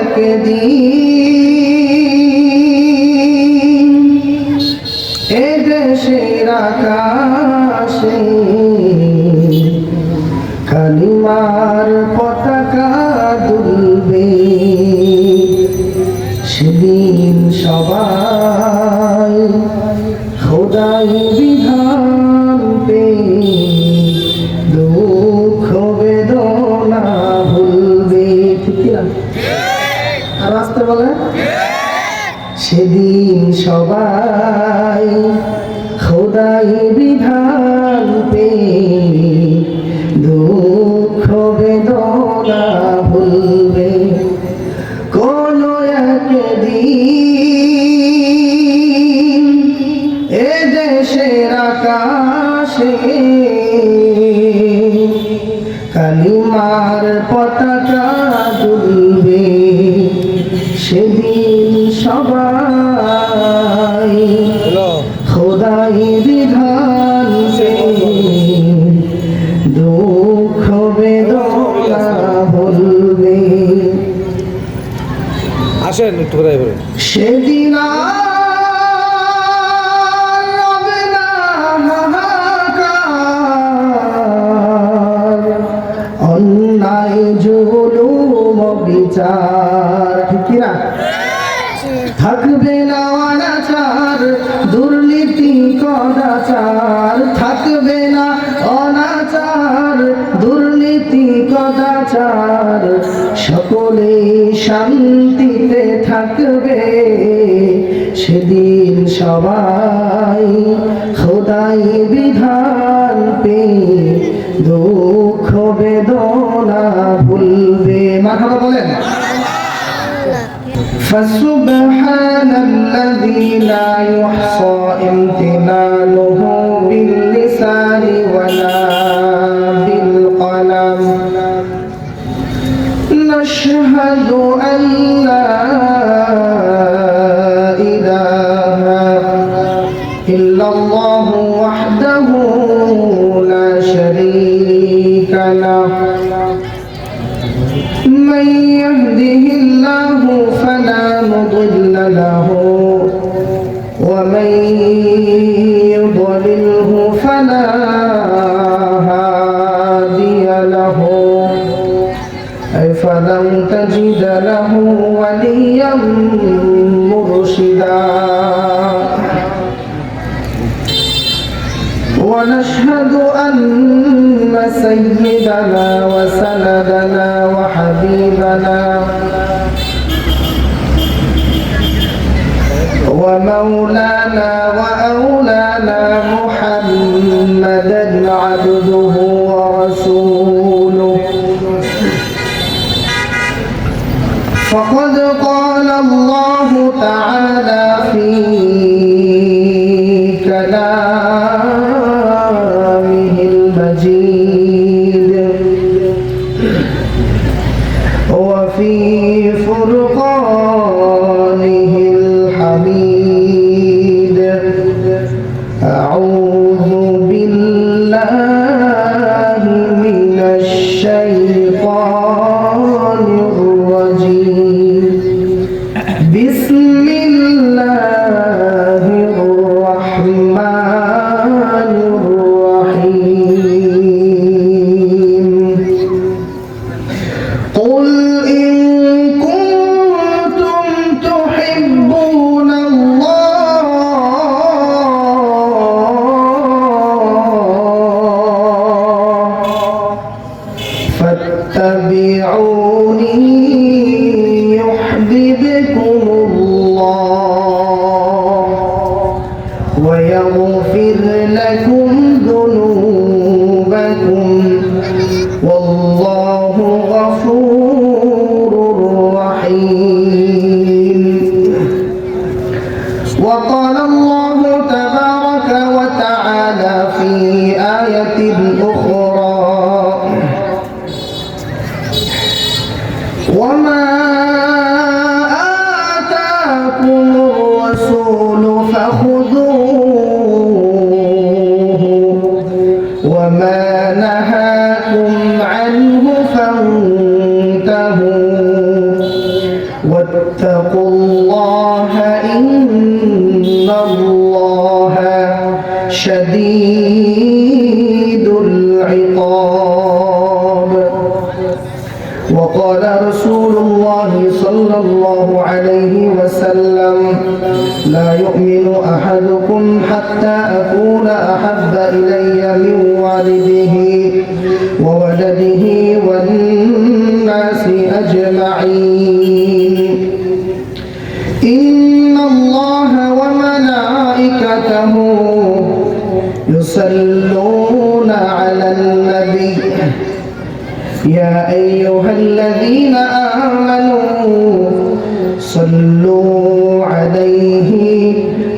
একদিন এ দেশের আকাশে কালিমার পতাকা দুলবে, সেদিন সবাই খোদাই বিধান পে দুঃখ বেদনা ভুলবে। ঠিক না? আর আসতে বলে সেদিন সবাই খোদাই বিধান পে দুঃখ বেদনা ভুলবে। কোন একদিন এ দেশের আকাশে কালিমার পতাকা দুলবে, সেদিন সবাই খোদাই বিধান পে দুঃখ বেদনা ভুলবে। আসেন একটু করে বলেন। সেদিন আর রবে না হাহাকার, অন্যায় জুলুম বিচার। ঠিক না? থাকবে না অনাচার দুর্নীতি কদাচার, থাকবে না অনাচার দুর্নীতি কদাচার, সকলে শান্তিতে থাকবে, সেদিন সবাই খোদাই বিধান পে দুঃখ বেদনা ভুলবে। মারহাবা বলেন। فسبحان الذي لا يحصى امتنانه باللسان ولا بالقلم، نشهد أن لا إله إلا الله وحده لا شريك له، من يهده الله فلا مضل له ومن يضلله فلا هادي له، فلن تجد له وليا مرشدا. ونشهد أن سيدنا وسندنا وحبيبنا ومولانا وأولانا محمدا عبده ورسوله، فقد قال الله تعالى في كلامه المجيد وفي فرقانه الحميد، أعوذ بالله من الشيطان الرجيم، بسم الله الرحمن الرحيم. قل إن كنتم تحبون الله فاتبعوني يحببكم الله ويغفر لكم ذنوبكم والله غفور رحيم. وقال الله تبارك وتعالى في آية أخرى: وما آتاكم الرسول فخذوه وما نهاكم عنه فانتهوا وقال رسول الله صلى الله عليه وسلم لا يؤمن أحدكم حتى أكون أحب إلي من والده وولده والناس أجمعين إن الله وملائكته يصلون على النبي يا أيها الذين آمنوا صلوا عليه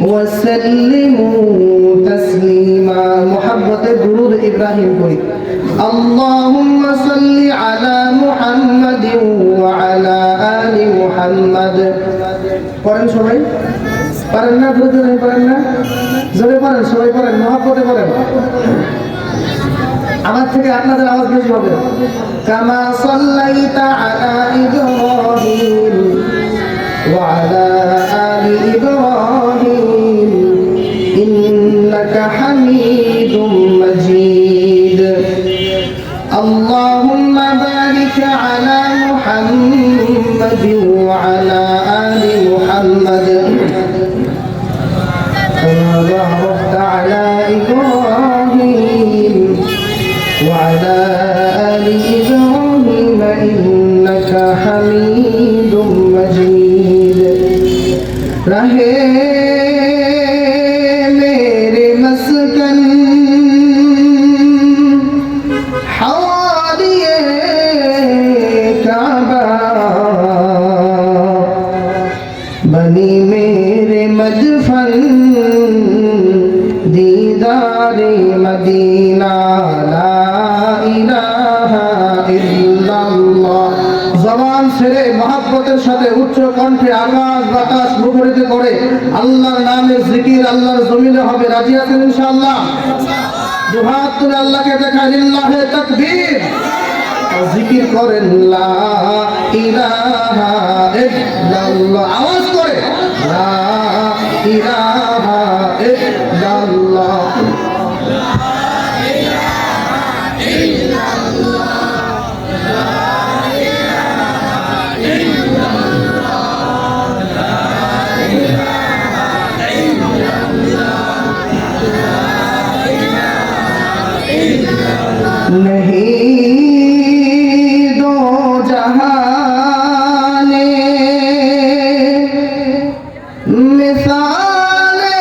وسلموا تسليما محبة درود إبراهيم قريب اللهم صل على محمد وعلى آل محمد পড়েন সবাই পারেন না জোরে পারেন না জোরে পারেন সবাই পারেন মহব্বতে পারেন আমার থেকে আপনাদের আওয়াজ বেশি হবে কামা সাল্লাইতা আলা ইব্রাহিম ওয়া আলা আলি ইব্রাহিম ইন্নাকা হামিদুম মাজিদ আল্লাহুম্মা বারিক আলা মুহাম্মাদ ওয়া আলা আলি মুহাম্মাদ কামা বারাকতা আলা ইব্রাহিম وعلى آل إبراهيم إنك حميد مجيد رہے میرے مسکن حوالی کعبہ بنی میرے مدفن دیدار مدینہ জবান ছেড়ে মহব্বতের সাথে উচ্চ কণ্ঠে আকাশ বাতাস মুখরিত করে আল্লাহর নামে জিকির আল্লাহর জমিনে হবে রাজি আছেন ইনশাআল্লাহ দুহাত তুলে আল্লাহকে দেখায় লিল্লাহি তাকবীর জিকির করেন লা ইলাহা ইল্লাল্লাহ আওয়াজ করে লা ইলাহা ইল্লাল্লাহ नहीं दो जहाने मिसाले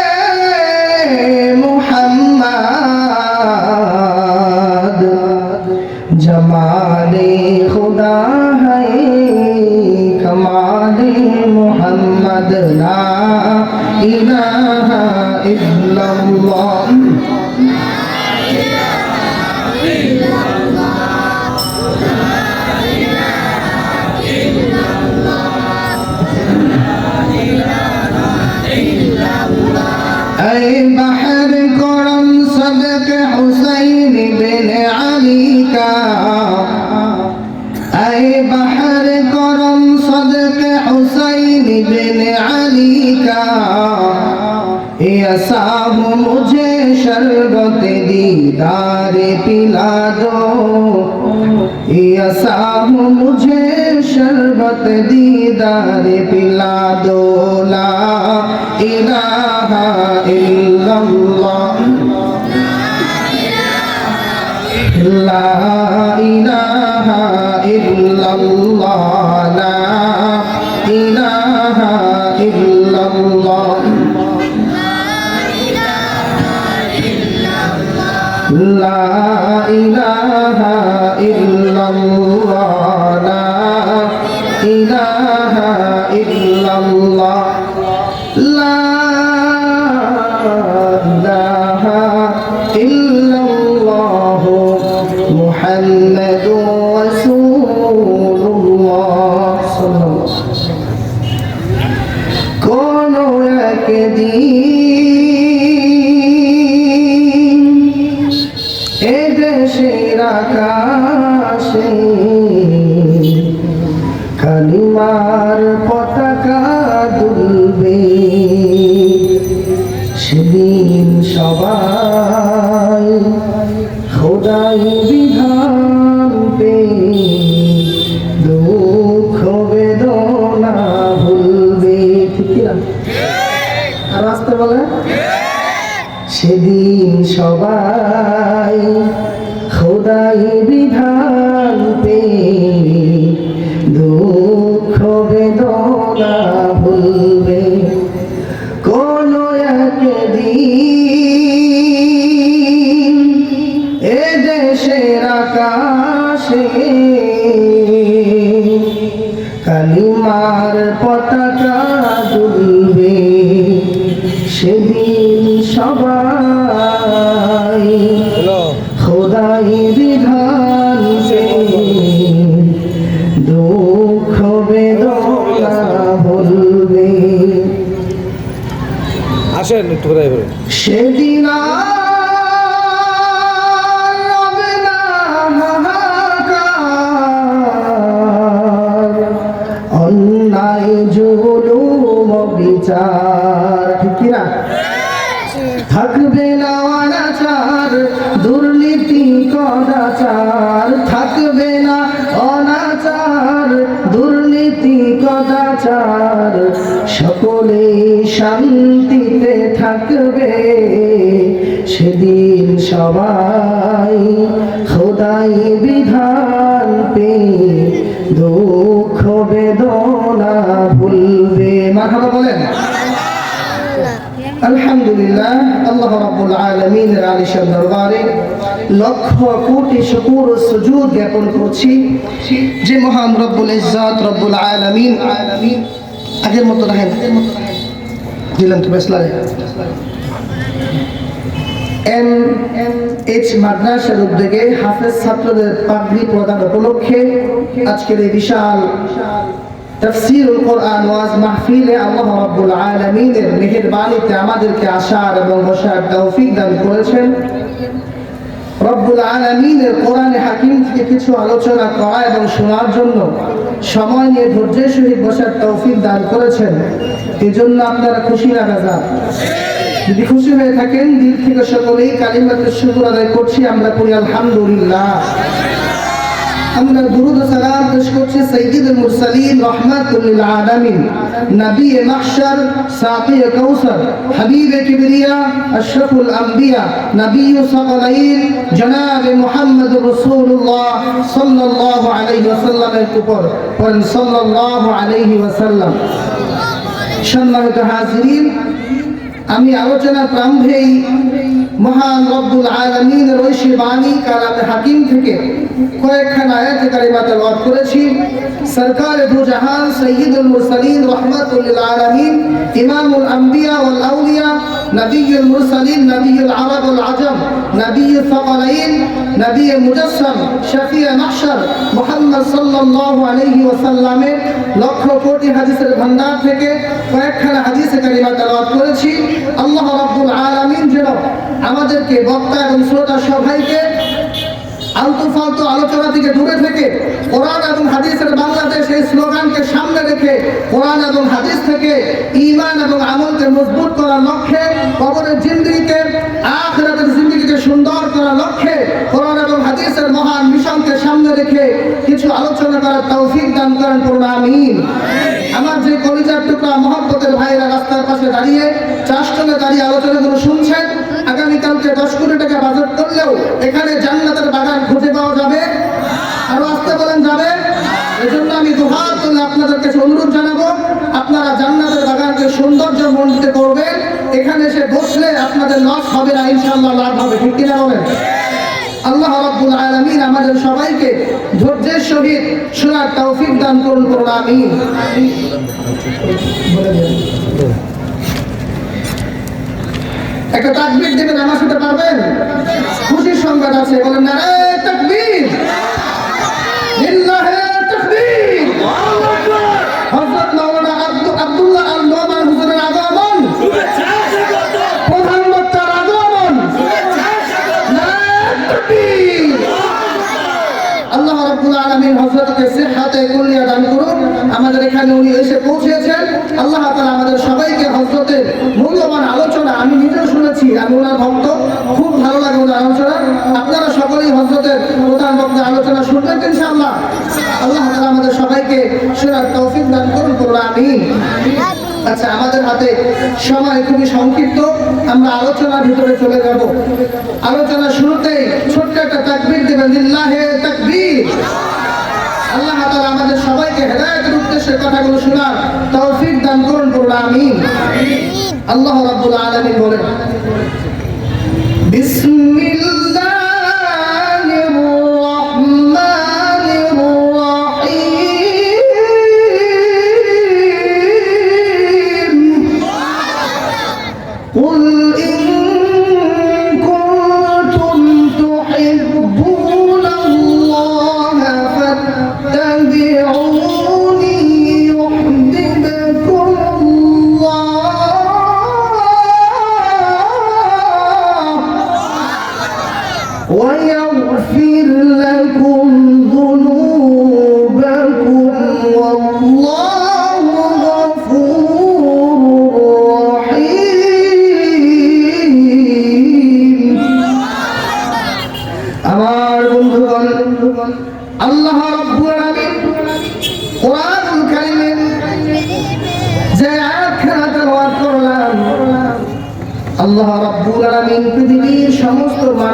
मुहम्मद जमाले खुदा है कमाले मुहम्मद ला इलाहा इल्लल्लाह ऐ बहर करम सदक हुसैन बिन अली का ऐ बहर करम सदक हुसैन बिन अली का या साहब मुझे शरबत दीदार पिला दो या साहब मुझे शरबत दीदार पिला दो ला इलाहा इल्लल्लाह ला इलाहा इल्लल्लाह ला इलाहा इल्लल्लाह ला इलाहा इल्लल्लाह ला इलाहा इल्लल्लाह ला इलाहा इल्लल्लाह मुहम्मदुर রাসূলুল্লাহ সাল্লাল্লাহু আলাইহি ওয়াসাল্লাম কোন একদিন এদেশের আকাশে কালিমার পতাকা দুলবে সেদিন সবাই খোদাই বিধান পে কালিমার পতাকা দুলবে সেদিন সবাই খোদাই বিধান দুঃখ বেদনা বলবে আসেন একটু কোথায় করে সেদিন অন্যায় জুলুম বিচার ঠিক না থাকবে না অনাচার দুর্নীতি কদাচার থাকবে না অনাচার দুর্নীতি কদাচার সকলে শান্তিতে থাকবে সেদিন সবাই খোদাই বিধান পেয়ে দুঃখ বেদনা ভুলবে মারহাবা বলেন আলহামদুলিল্লাহ আল্লাহ রাব্বুল আলামিনের আলিশান দরবারে লক্ষ কোটি শুকর ও সুজুদ জ্ঞাপন করছি যে মহান রব্বুল ইজ্জত রব্বুল আলামিন আগের মতো রাখেন দিলাম তো বেশ লাগে এমএইচ মাদ্রাসার উদ্যোগে হাফেজ ছাত্রদের পাগড়ি প্রদান উপলক্ষে আজকের এই বিশাল তাফসীরুল কোরআন ওয়াজ মাহফিলে আল্লাহ রাব্বুল আলামিনের মেহেরবানিতে আমাদেরকে আসার এবং বসার তৌফিক দান করেছেন। রব্বুল আলামিনের কোরআনে হাকিম থেকে কিছু আলোচনা করা এবং শোনার জন্য সময় নিয়ে ধৈর্যের সহিত বসার তৌফিক দান করেছেন। এজন্য আপনারা খুশি না বেজার? যদি খুশি হয়ে থাকেন দিল থেকে সকলেই কালিমাতুশ শুকর আদায় করছি। আমরা পড়ি আলহামদুলিল্লাহ। আমরা দুরুদ ও সালাম পেশ করছি সাইয়্যিদুল মুরসালিন রাহমাতুল লিল আলামিন নবী মাহশর সাকি কাউসার হাবিবে কিবরিয়া আশরাফুল আম্বিয়া নবী সাকালাইন জনাব মুহাম্মদুর রাসূলুল্লাহ সাল্লাল্লাহু আলাইহি ওয়াসাল্লামের উপর পড়েন সাল্লাল্লাহু আলাইহি ওয়াসাল্লাম। সম্মানিত হাজিরিন, আমি আলোচনার প্রারম্ভেই মহান রব্বুল আলামিনের ঐশী বাণী কালামে হাকিম থেকে কয়েকখানা আয়াতে কারিমা তেলাওয়াত করেছি। সরকার দু জাহান সাইয়্যিদুল মুরসালিন রাহমাতুল লিল আলামিন ইমামুল আম্বিয়া ওয়াল আউলিয়া নবিয়ুল মুরসালিন নবিয়ুল আরব ওয়াল আজম নবিয়ুস সাকালাইন নবী মুজাসসাম শফিয়ে মাহশর মুহাম্মদ সাল্লাল্লাহু আলাইহি ওয়াসাল্লামের লক্ষ কোটি হাদিসের ভান্ডার থেকে কয়েকখানা হাদিসে কারিমা তেলাওয়াত করেছি। আল্লাহ রাব্বুল আলামিন যেন আমাদেরকে বক্তা এবং শ্রোতা সবাইকে আলতু ফালতু আলোচনা থেকে দূরে থেকে কোরআন এবং হাদিসের বাংলাদেশ এই স্লোগানকে সামনে রেখে কোরআন এবং হাদিস থেকে ঈমান এবং আমলকে মজবুত করার লক্ষ্যে কবরের জিন্দেগিকে আখিরাতের জিন্দেগিকে সুন্দর করার লক্ষ্যে কোরআন এবং হাদিসের মহান মিশনকে সামনে রেখে কিছু আলোচনা করার তৌফিক দান করেন পড়ুন আমিন। আমার যে কলিজার টুকরা মহব্বতের ভাইরা রাস্তার পাশে দাঁড়িয়ে চাষটনে দাঁড়িয়ে আলোচনাগুলো শুনছেন, আগামীকালকে 10 কোটি টাকা বাজেট করলেও এখানে জান্নাতের বাগান খুঁজে পাওয়া যাবে? আরো আসতে বলেন যাবে? এজন্য আমি দুহাত তুলে আপনাদের কাছে অনুরোধ জানাবো, আপনারা জান্নাতের বাগানকে সৌন্দর্য মণ্ডিত করবেন। এখানে এসে বসলে আপনাদের লস হবে না, ইনশাআল্লাহ লাভ হবে। ঠিক কিনা বলেন? আল্লাহ রাব্বুল আলামিন আমাদের সবাইকে ধৈর্যের সহিত শোনার তৌফিক দান করুন পড়ুন আমিন। একটা তাকবীর দেবেন, আমার সাথে পারবেন? খুশির সংবাদ আছে, বলেন নারায়ে তাকবীর, লিল্লাহি তাকবীর। আল্লাহু আকবার। হযরত মাওলানা আব্দুল্লাহ আল নোমান হুজুরের আগমন, শুভেচ্ছা স্বাগত। প্রধান বক্তার আগমন, শুভেচ্ছা স্বাগত। নারায়ে তাকবীর। আল্লাহ রাব্বুল আলামিন হযরতকে সিহহাতে কুল্লিয়া দান করুন। আমাদের এখানে উনি এসে পৌঁছেছেন। আল্লাহ তাআলা আমাদের সবাইকে হযরতের মূল্যবান আলোচনা, আমি নিজেও শুনেছি, আমি ওনার ভক্ত, খুব ভালো লাগে ওনার আলোচনা। আপনারা সকলেই হযরতের প্রধান বক্তার আলোচনা শুনবেন ইনশাআল্লাহ। আল্লাহ তাআলা আমাদের সবাইকে শোনার তৌফিক দান করুন পড়ুন আমিন। আচ্ছা, আমাদের হাতে সময় খুবই সংক্ষিপ্ত, আমরা আলোচনার ভিতরে চলে যাব। আলোচনা শুরুতেই ছোট্ট একটা তাকবীর দেবেন, লিল্লাহি তাকবীর। আল্লাহ তাআলা আমাদের সবাইকে হেদায়েতের উদ্দেশ্যে কথাগুলো শোনার তৌফিক দান করুন পড়ুন আমিন। আল্লাহ রাব্বুল আলামিন বলেন, বিসমিল্লাহির রহমানির রহিম।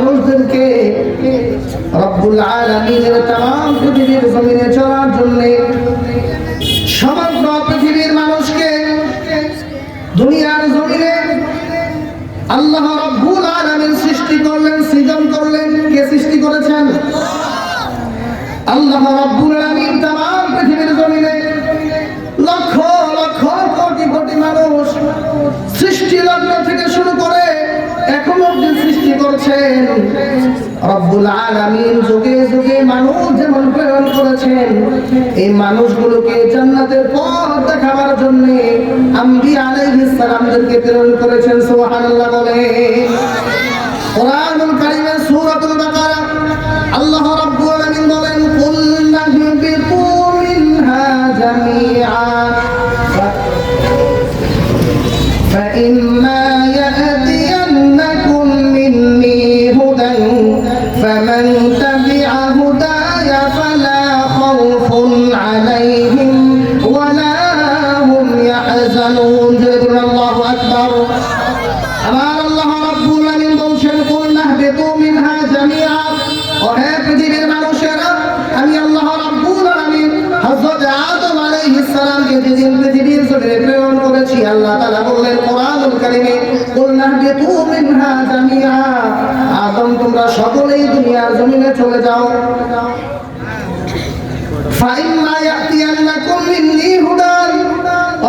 মানুষদেরকে রব্বুল আলামিনের তামাম পৃথিবীর জমিনে চলার জন্য সমগ্র পৃথিবীর মানুষকে দুনিয়ার জমিনে আল্লাহ রব্বুল আলামিন সৃষ্টি করলেন, সৃজন করলেন। কে সৃষ্টি করেছেন? আল্লাহ রব্বুল আলামিন তামাম পৃথিবীর জমিনে লক্ষ লক্ষ কোটি কোটি মানুষ সৃষ্টি লগ্ন থেকে শুরু করে এখন অবধি সৃষ্টি করছেন। রব্বুল আলামিন যুগে যুগে মানুষ যেমন প্রেরণ করেছেন, এই মানুষগুলোকে জান্নাতের পথ দেখাবার জন্য আম্বিয়া আলাইহিস সালামদেরকে প্রেরণ করেছেন। সুবহানাল্লাহ বলে। কোরআনুল কারীমের সূরাতুল বাকারা আল্লাহ রাব্বুল আলামিন বলেন, কুল নাহবিতু মিনহা জামিআ فإما يأتينكم مني هدى فمن تبع هداي فلا خوف عليهم ولا هم يحزنون। الله أكبر। আমার আল্লাহ রাব্বুল আলামিন বলেন, কুল নাহবিতু মিনহা জামিআ, ও হে পৃথিবীর মানুষেরা, আমি আল্লাহ রাব্বুল আলামিন হযরত আদম আলাইহিস সালামকে যেদিন পৃথিবীর জমিনে প্রেরণ করেছি, আল্লাহ তাআলা বললেন কোরআনুল কারীমে, কুল নাহবিতু মিনহা জামিআ, আদম তোমরা সকলেই দুনিয়ার জমিনে চলে যাও। ফাইম্মা ইয়াতিয়ান্নাকুম মিন্নী হুদান,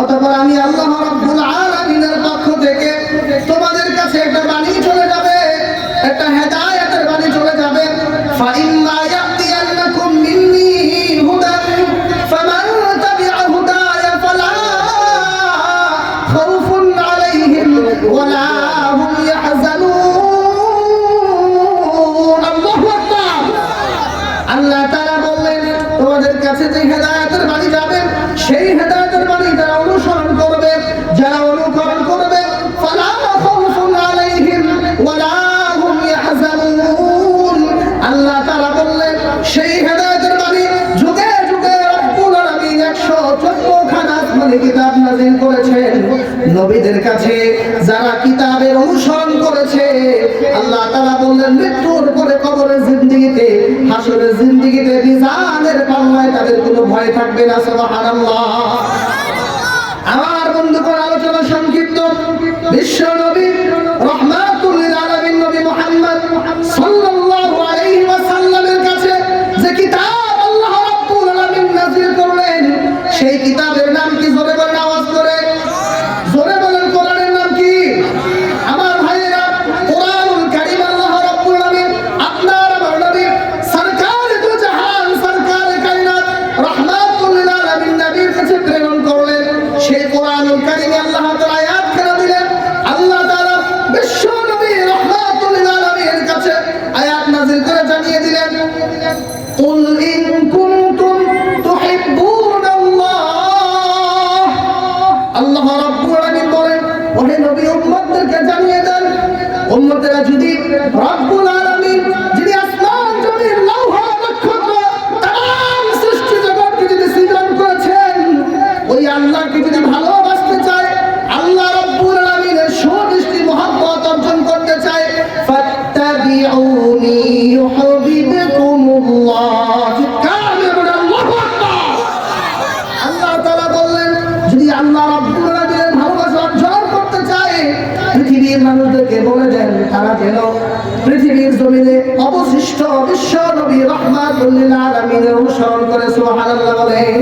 অতঃপর আমি আল্লাহ রাব্বুল আলামিনের পক্ষ থেকে তোমাদের কাছে একটা বাণী চলে যাবে, একটা হেদায়েতের বাণী চলে যাবে। ফাইম্মা ইয়াতিয়ান্নাকুম মিন্নী হুদান ফামান তাবিআ হুদায়া ফালা খাউফুন আলাইহিম ওয়ালা হুম ইয়াহজানুন। আল্লাহু আকবার। আল্লাহ তাআলা বললেন, তোমাদের কাছে যে হেদায়েতের বাণী যাবে, সেই হেদায়েতের বাণী যারা অনুসরণ করবে, যারা অনুকরণ করবে, ফালা খাউফুন আলাইহিম ওয়ালা হুম ইয়াহজানুন। আল্লাহ তাআলা বললেন, সেই হেদায়েতের বাণী যুগে যুগে রব্বুল আলামিন 114 খানা আসমানি কিতাব নাযিল করেছেন। নবীদের কাছে যারা কিতাবের অনুসরণ করেছে, আল্লাহ তাআলা বললেন, মৃত্যুর পরে কবরের জিন্দেগিতে, হাসরের জিন্দেগিতে, মিজানের পাল্লায় তাদের কোনো ভয় থাকবে না। সুবহানাল্লাহ। আমার বন্ধুগণ, আলোচনা সংক্ষিপ্ত। বিশ্ব নবী রাহমাতুল লিল আলামিন নবী মুহাম্মদ সাল্লাল্লাহু আলাইহি ওয়াসাল্লামের কাছে যে কিতাব আল্লাহ রাব্বুল আলামিন নাযিল করলেন, সেই কিতাবের নাম কি? জোরে বলেন, আওয়াজ করে জোরে বলেন, কোরআনের নাম কি? আমার ভাইয়েরা, কোরআনুল কারীম আল্লাহ রাব্বুল আলামিন আপনার আমার নবী সরকারে দু জাহান, সরকারে কায়নাত রাহমাতুল লিল আলামিন নবীর কাছে প্রেরণ করলেন। সেই কোরআনুল কারীমে আল্লাহ তাআলা আয়াত করে দিলেন। আল্লাহ তাআলা বিশ্ব নবী রাহমাতুল লিল আলামিনের কাছে আয়াত নাযিল করে জানিয়ে দিলেন, কুল ইন কুনতুম তুহিব্বুনাল্লাহ। আল্লাহ রাব্বুল আলামিন বলেন, ওহে নবী, উম্মতদেরকে জানিয়ে দেন, উম্মতেরা যদি রব্বুল আলামিন, যিনি আসমান জমিন লৌহ নক্ষত্র তাম সৃষ্টি জগৎকে যদি সৃজন করেছেন, ওই আল্লাহকে যদি ভালোবাসতে চায়, আল্লাহ রাব্বুল আলামিনের সুদৃষ্টি মহব্বত অর্জন করতে চায়, ফাত্তাবিউনি ইউহিব্বুকুমুল্লাহ। চিৎকার করে আল্লাহু আকবার। আল্লাহ তাআলা বললেন, যদি আল্লাহ রাব্বুল আলামিনের ভালোবাসা অর্জন করতে চায়, পৃথিবীর মানুষদেরকে বলে দেন তারা যেন পৃথিবীর জমিনে অবশিষ্ট বিশ্ব নবী রাহমাতুল লিল আলামিনের অনুসরণ করে। সুবহানাল্লাহ বলেন।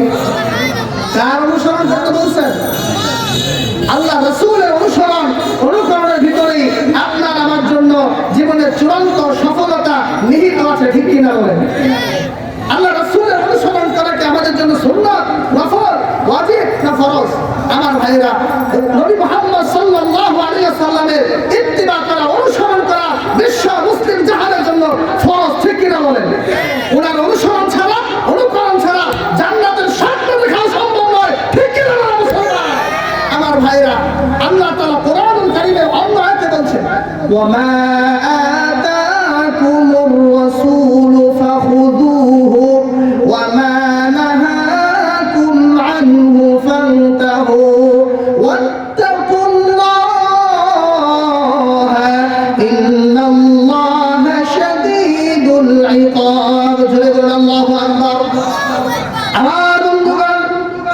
কার অনুসরণ করতে বলছেন? আল্লাহ রাসূলের অনুসরণ, অনুকরণের ভিতরেই আপনার আমার জন্য জীবনের চূড়ান্ত সফলতা নিহিত আছে। ঠিক কিনা বলেন? আল্লাহ রাসূলের অনুসরণ করাকে আমাদের জন্য সুন্নাত, নফল, ওয়াজিব না ফরজ? আমার ভাইরা, নবী মুহাম্মদ সাল্লাল্লাহু আলাইহি ওয়াসাল্লামের ইত্তিবা করা, অনুসরণ করা বিশ্ব মুসলিম জাহানের জন্য ফরজ। ঠিক কিনা বলেন? ওনার অনুসরণ ছাড়া, অনুকরণ ছাড়া জান্নাতের স্বপ্ন দেখা সম্ভব নয়। ঠিক কিনা বলেন? আমার ভাইরা, আল্লাহ তাআলা কোরআনুল কারীমে অন্য আয়াতে বলছেন, ওয়া মা আতাকুমুর রাসূলু ফাখুযুহু ওয়া মা নাহাকুম আনহু ফান্তাহু ওয়াত্তাকুল্লাহা ইন্নাল্লাহা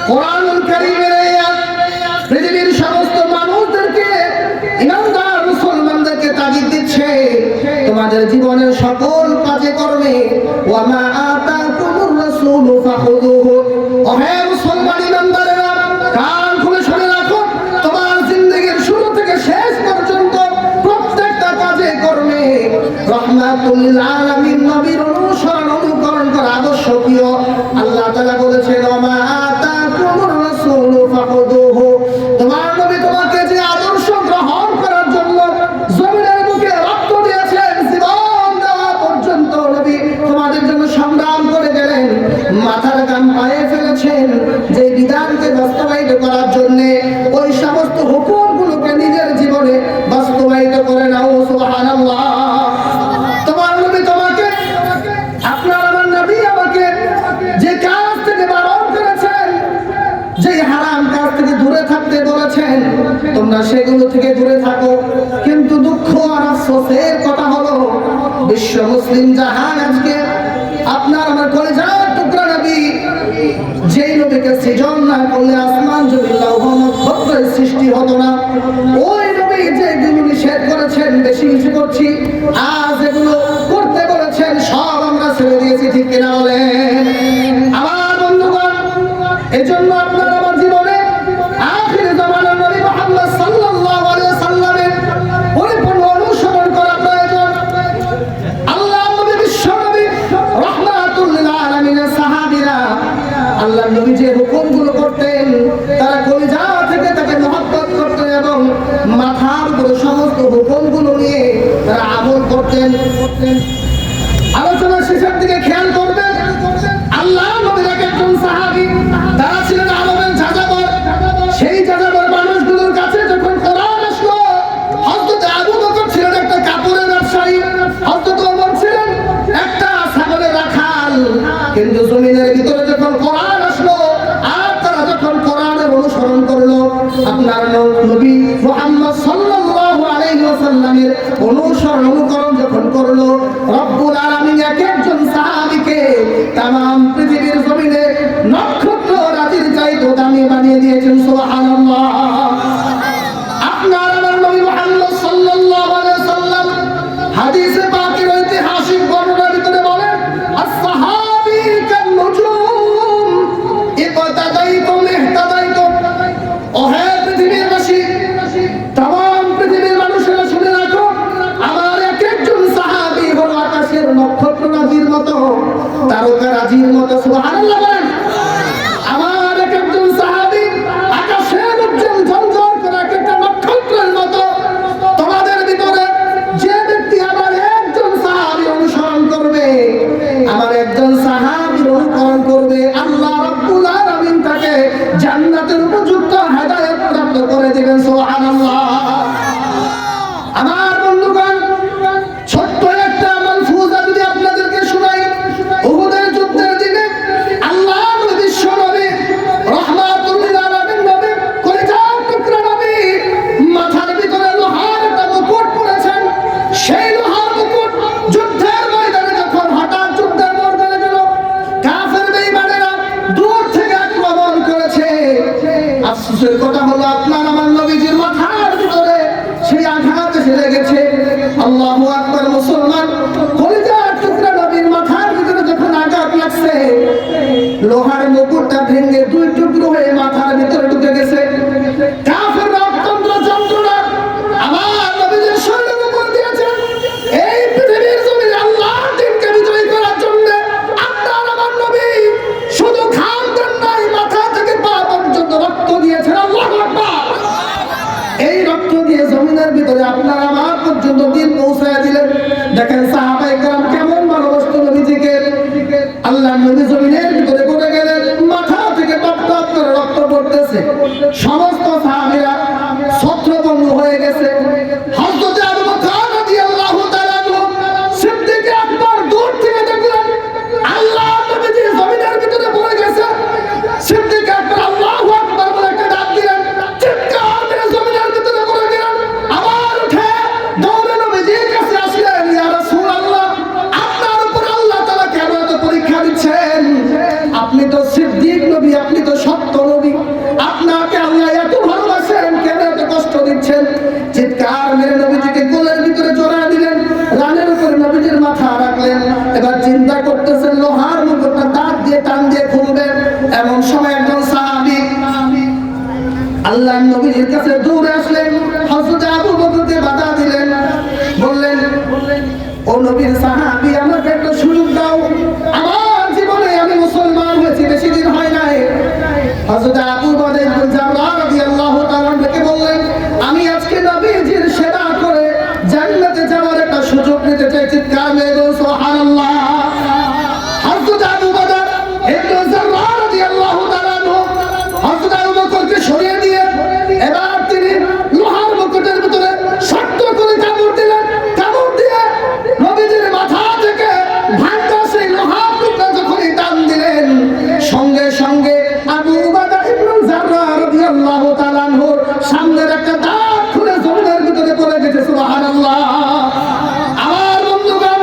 কোরআনুল কারীমের আয়াত পৃথিবীর সমস্ত মানুষদেরকে, ইমানদার মুসলমানদেরকে তাগিদ দিচ্ছে, তোমাদের জীবনের সকল কাজে কর্মে ওয়া মা আতাকুমুর রাসূলু ফাখুযুহু, ওহে মুসলমান ইমানদারেরা কান খুলে শুনে রাখো, তোমার জিন্দেগীর শুরু থেকে শেষ পর্যন্ত প্রত্যেকটা কাজে কর্মে রাহমাতুল লিল আলামিন নবীর অনুসরণ অনুকরণ করা আবশ্যকীয়। আল্লাহ তাআলা বলেছেন ওয়া মা আতাকুমুর রাসূলু ফাখুযুহু, তোমার নবী তোমাকে যে আদর্শ গ্রহণ করার জন্য জমিনের বুকে রক্ত দিয়েছেন, জীবন দেওয়া পর্যন্ত নবী তোমাদের জন্য সংগ্রাম করে গেলেন, মাথার ঘাম পায়ে ফেলেছেন, যে বিধানকে বাস্তবায়িত করার জন্য ওই সমস্ত হুকুমগুলোকে নিজের জীবনে বাস্তবায়িত করে নাও। সুবহানাল্লাহ। তোমার নবী তোমাকে, আপনার আমার নবী আমাকে যে কাজ থেকে বারণ করেছেন, যে হারাম কাজ থেকে দূরে থাকতে বলেছেন, তোমরা সেগুলো থেকে দূরে থাকো। কিন্তু দুঃখ আর আফসোসের কথা হলো বিশ্ব মুসলিম জাহান আজকে আপনার আমার কলিজার টুকরা নবী, যেই নবীকে সৃজন না করলে আসমান জমিন লৌহ নক্ষত্রের সৃষ্টি হতো না, ওই নবী যেগুলো নিষেধ করেছেন, বেশি কিছু করছি, আজ এগুলো করতে বলেছেন, সব আমরা ছেড়ে দিয়েছি, ঠিক কিনা বলেন? আমার বন্ধুগণ, এজন্য আপনার আমার জীবনে আখির জামানার নবী মুহাম্মদ সাল্লাল্লাহু আলাইহি ওয়াসাল্লামের পরিপূর্ণ অনুসরণ করা প্রয়োজন। আল্লাহ নবী বিশ্ব নবী রাহমাতুল লিল আলামিনের সাহাবীরা আল্লাহর নবী যে হুকুমগুলো করতেন, তারা কলিজা থেকে তাকে মহব্বত করতেন এবং মাথার উপরে সমস্ত হুকুমগুলো নিয়ে তারা আমল করতেন। আলোচনা শেষের দিকে খেয়াল করবেন, আল্লাহ নবীর একজন সাহাবী, তারা ছিলেন আরবের যাযাবর। সেই যাযাবর মানুষগুলোর কাছে যখন কোরআন আসলো, হযরত আবু বকর ছিলেন একটা কাপড়ের ব্যবসায়ী, হযরত ওমর ছিলেন একটা ছাগলের রাখাল। কিন্তু জমিনের ভিতরে যখন কোরআন আসলো আর তারা যখন কোরআনের অনুসরণ করলো, আপনার নবী মুহাম্মদ সাল্লাল্লাহু আলাইহি ওয়াসাল্লামের অনুসরণ অনুকরণ যখন করলো, রব্বুল আলামিন এক একজন সাহাবীকে तमाम পৃথিবীর জমিনে নক্ষত্র রাজির চাইতে দামি বানিয়ে দিয়েছেন। সুবহানাল্লাহ। আপনার আমার নবী মুহাম্মদ সাল্লাল্লাহু আলাইহি ওয়াসাল্লাম হাদিসে পাকের ঐতিহাসিক বর্ণনার ভিতরে বলেন, as-sahabi kan-nujum iqtadaytum ihtadaytum, ওহে পৃথিবীর বাসী, तमाम পৃথিবীর মানুষেরা শুনে রাখো, আমার এক একজন সাহাবী হলো আকাশের নক্ষত্র রাজির মতো, তারকা রাজির মতো। সুবহানাল্লাহ বলেন। আমার এক একজন সাহাবী আকাশের উজ্জ্বল ঝলঝল করা একটা নক্ষত্রের মতো। তোমাদের ভিতরে যে ব্যক্তি আমার একজন সাহাবী অনুসরণ করবে, আমার একজন সাহাবীর অনুকরণ করবে, আল্লাহ রাব্বুল আলামিন তাকে জান্নাতের উপযুক্ত হেদায়েত প্রাপ্ত করে দিবেন। সুবহানাল্লাহ। আমার বন্ধুগণ, ছোট্ট একটা মালফুজা যদি আপনাদেরকে শোনাই, উহুদের যুদ্ধের দিনে আল্লাহ বিশ্ব নবী রাহমাতুল লিল আলামিন নবী, কলিজার টুকরা নবী, মাথার ভিতরে লোহার একটা মুকুট পরেছেন। সেই লোহার মুকুট যুদ্ধের ময়দানে যখন হঠাৎ যুদ্ধের ময়দানে গেল, কাফের বেঈমানেরা দূর থেকে আক্রমণ করেছে। আফসোসের কথা হলো আপনার আমার নবীজির মাথার ভিতরে সেই আঘাত এসে লেগেছে। আল্লাহু আকবার। মুসলমান, কলিজার টুকরা নবীর মাথার ভিতরে যখন আঘাত লাগছে, লোহার মুকুটটা ভেঙে দুই টুকরো হয়ে মাথার ভিতরে ঢুকে গেছে। কাফেররা অত্যন্ত যন্ত্রণা আমার নবীজির শরীরের উপর দিয়েছে। এই পৃথিবীর জমিনে আল্লাহর দ্বীনকে বিজয়ী করার জন্য আপনার আমার নবী শুধু ঘাম দেন নাই, মাথা থেকে পা পর্যন্ত রক্ত দিয়েছেন। আল্লাহু আকবার। এই রক্ত দিয়ে জমিনের ভিতরে আপনার আমার পর্যন্ত দিন পৌঁছায় দিলেন। দেখেন সাহাবায়ে কেরাম কেমন ভালোবাসতো নবীজিকে। আল্লাহ নবী জমিনের ভিতরে পড়ে গেলেন, মাথা থেকে টপ টপ করে রক্ত পড়তেছে। সমস্ত সাহাবীরা ছত্রভঙ্গ হয়ে গেছে। হযরত আবু বকর রাদিয়াল্লাহু তাআলা সিদ্দিক আকবর দূর থেকে দেখলেন আল্লাহ নবীজি জমিনের ভিতরে পড়ে গেছে। সিদ্দিক আকবর আল্লাহু আকবার বলে একটা ডাক দিলেন, চিৎকার করে জমিনের ভিতরে পড়ে গেলেন। আবার উঠে দৌড়ে নবীজির কাছে আসলেন, ইয়া রাসূলুল্লাহ, আপনার উপর আল্লাহ তাআলা কেন এত পরীক্ষা দিচ্ছেন? আপনি তো সিদ্দিক নবী, আপনি তো সত্য নবী, আল্লাহর নবীর কাছে দৌড়ে আসলেন, হযরত আবু বকরকে বাধা দিলেন, বললেন ও নবীর সাহাবী আমাকে একটা সুযোগ দাও, আমার জীবনে আমি মুসলমান হয়েছি বেশি দিন হয় নাই। হযরত আবু বকর ইবনে জাররাহ রাদিয়াল্লাহু তাআলা ডেকে বললেন আমি আজকে নবীজির সেবা করে জান্নাতে যাওয়ার একটা সুযোগ নিতে চাই। চিৎকার মেরে বলুন সুবহানাল্লাহ। হযরত আবু বকর ইবনে জাররাহ রাদিয়াল্লাহু তাআলা হযরত আবু বকরকে সরিয়ে দিয়ে এবার তিনি লোহার মুকুটের ভিতরে শক্ত করে কামড় দিলেন। কামড় দিয়ে নবীজির মাথা থেকে ভাঙা সেই লোহার টুকরা যখনই টান দিলেন, সঙ্গে সঙ্গে আবু বকর ইবনে জাররাহ রাদিয়াল্লাহু তাআলা সামনের একটা দাঁত খুলে জমিনের ভিতরে পড়ে গেছে। সুবহানাল্লাহ। আমার বন্ধুগণ,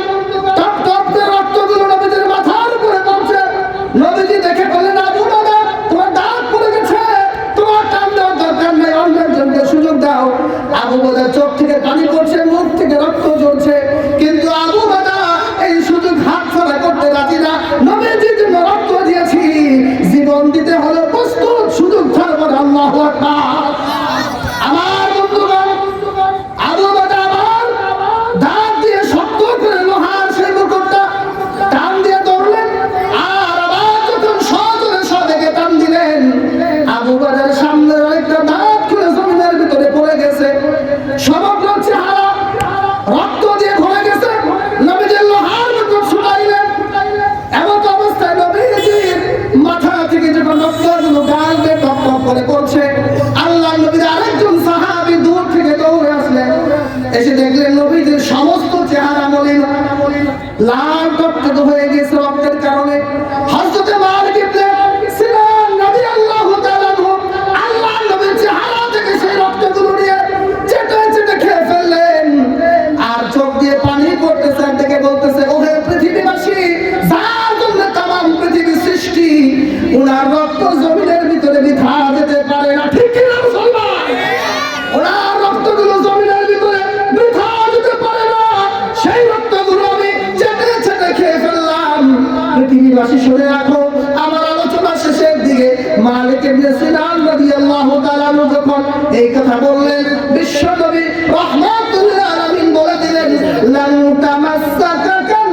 টপ টপ করে রক্তগুলো নবীজির মাথার উপরে পড়ছে। নবীজি দেখে বললেন আবু বকর তোমার দাঁত পড়ে গেছে, তোমার টান দেওয়ার দরকার নেই, অন্য একজনকে সুযোগ দাও। আবু বকর চোখ থেকে পানি পড়ছে, মুখ থেকে রক্ত ঝরছে, কিন্তু আবু বকর এই সুযোগ হাতছাড়া করতে রাজি না। নবীজির জন্য রক্ত দিয়েছি, জীবন দিতে হলে প্রস্তুত, সুযোগ ছাড়বো না। আল্লাহু আকবার। আমার বন্ধুগণ, আবু বকর আবার দাঁত দিয়ে শক্ত করে লোহার সেই মুকুটটা টান দিয়ে ধরলেন, আর আবার যখন সজোরে সবেগে টান দিলেন, আবু বকরের সামনে আরেকটা দাঁত খুলে জমিনের ভিতরে পড়ে গেছে। সমগ্র চেহারা রক্ত দিয়ে ভরে গেছে। নবীজির লোহার মুকুট ছুটাইলেন, এমন অবস্থায় নবীজির মাথা থেকে যখন রক্তগুলো গাল বেয়ে টপ টপ করে পড়ছে, আল্লাহ নবীর আরেকজন সাহাবী দূর থেকে দৌড়ে আসলেন। এসে দেখলেন নবীজির সমস্ত চেহারা মলিন, লাল টকটকে হয়ে গেছে রক্তের কারণে। হযরত মালিক ইবনে সিনান রাদিয়াল্লাহু তাআলা আল্লাহ নবীর চেহারা থেকে সেই রক্তগুলো নিয়ে চেটে চেটে খেয়ে ফেললেন। আর চোখ দিয়ে পানি পড়তেছে, আর দেখে বলতেছে ওহে পৃথিবীবাসী, যার জন্য তামাম পৃথিবীর সৃষ্টি, উনার রক্ত জমিনের ভিতরে বৃথা যেতে পারে না। ঠিক কি না মুসলমান? ওনার রক্তগুলো জমিনের ভিতরে বৃথা যেতে পারে না, সেই রক্তগুলো আমি চেটে চেটে খেয়ে ফেললাম। পৃথিবীবাসী শুনে রাখো, আমার আলোচনা শেষের দিকে মালিক ইবনে সিনান রাদিয়াল্লাহু তাআলা যখন এই কথা বললেন, বিশ্বনবী রাহমাতুল আলামিন বলে দিলেন লান তামাসসাকাকান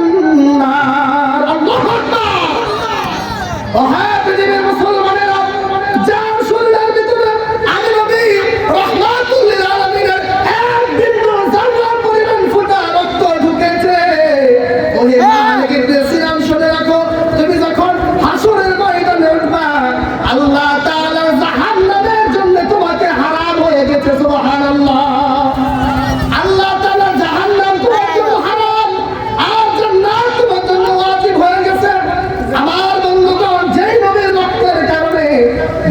নার। আল্লাহু আকবার। ও হ্যাঁ পৃথিবীর মুসলমানেরা, যার শরীরের ভিতরে আমি নবী রাহমাতুল আলামিনের এক বিন্দু জাররা পরিমাণ ফোঁটা রক্ত ঢুকেছে, ওহে মালিক ইবনে সিনান শুনে রাখো, তুমি যখন হাসরের ময়দানে উঠবা, আল্লাহ তাআলা জাহান্নামের জন্য তোমাকে হারাম হয়ে গেছে। সুবহানাল্লাহ। আল্লাহ তাআলা জাহান্নাম তোমার জন্য হারাম, আর জান্নাত তোমার জন্য ওয়াজিব হয়ে গেছে। আমার বন্ধুগণ, যেই নবীর রক্তের কারণে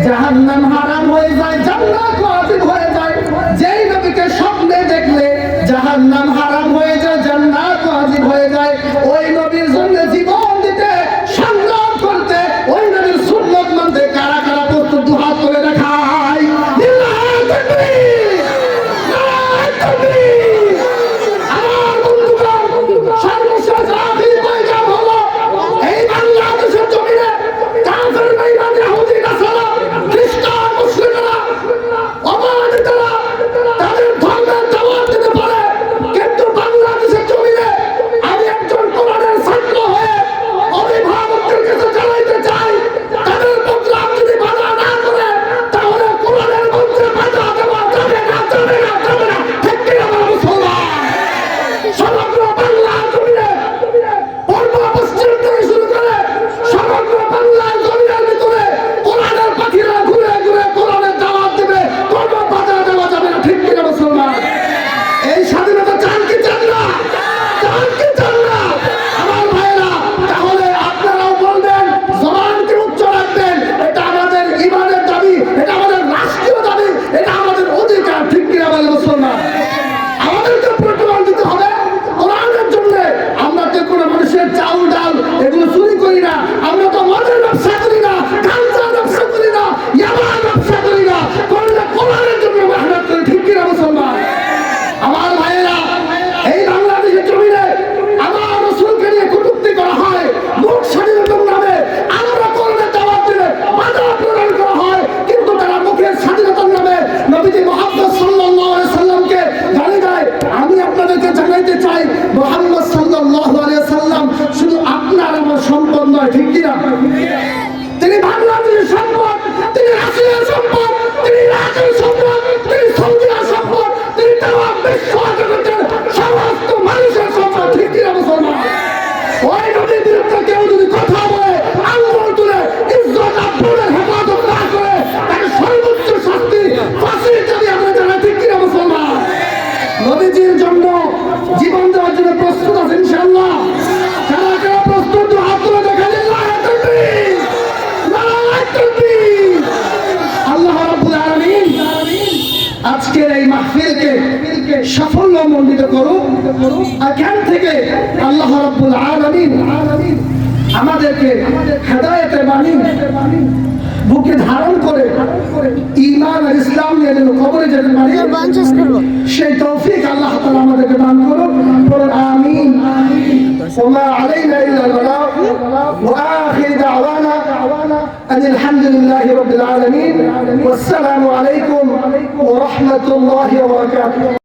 জাহান্নাম হারাম হয়ে যায়, জান্নাত ওয়াজিব হয়ে যায়, যেই নবীকে স্বপ্নে দেখলে জাহান্নাম হারাম হয়ে যায়, জান্নাত ওয়াজিব হয়ে যায়, ওই নবীর জন্য জীবন দিতে, সংগ্রাম করতে, ওই নবীর সুন্নাত মানতে কারা কারা প্রস্তুত? দুহাত তুলে দেখায়। লিল্লাহি তাকবীর, নারায়ে তাকবীর। আমার বন্ধুগণ, সর্বশেষ আখির পয়গাম হলো, এই বাংলাদেশের জমিনে কাফের বেঈমান ইহুদি নাসারা খ্রিস্টান মুসলিমরা অবাধিতরা তাদের ধর্মের দাওয়াত দিতে পারে, কিন্তু মাহফিলকে সাফল্যমণ্ডিত করুক। এখান থেকে আল্লাহ রাব্বুল আলামিন আমাদেরকে হেদায়েতের বাণী বুকে ধারণ করে ঈমান আর ইসলাম নিয়ে যেন কবরে যেতে পারি, সেই তৌফিক আল্লাহ তাআলা আমাদেরকে দান করুন। বলুন আমিন। وما علينا إلا البلاغ وآخر دعوانا أن الحمد لله رب العالمين والسلام عليكم ورحمة الله وبركاته.